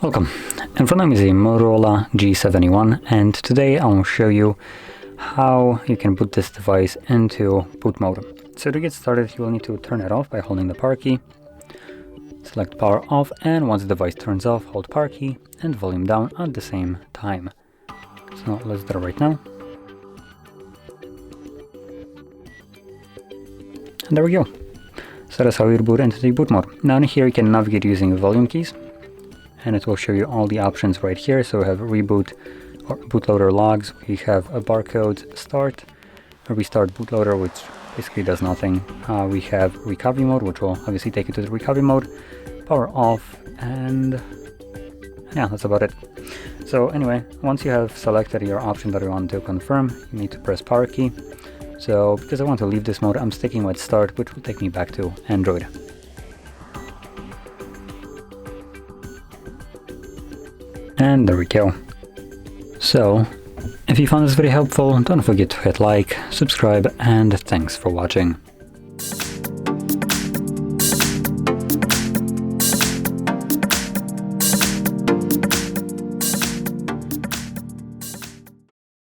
Welcome. In front of me is a Motorola G71, and today I will show you how you can boot this device into boot mode. So to get started, you will need to turn it off by holding the power key. Select power off, and once the device turns off, hold power key and volume down at the same time. So let's do it right now. And there we go. So that's how you boot into the boot mode. Now in here you can navigate using volume keys, and it will show you all the options right here. So we have reboot or bootloader logs, we have a barcode start, a restart bootloader, which basically does nothing. We have recovery mode, which will obviously take you to the recovery mode, power off, and yeah, that's about it. So anyway, once you have selected your option that you want to confirm, you need to press power key. So because I want to leave this mode, I'm sticking with start, which will take me back to Android. And there we go. So, if you found this video helpful, don't forget to hit like, subscribe, and thanks for watching.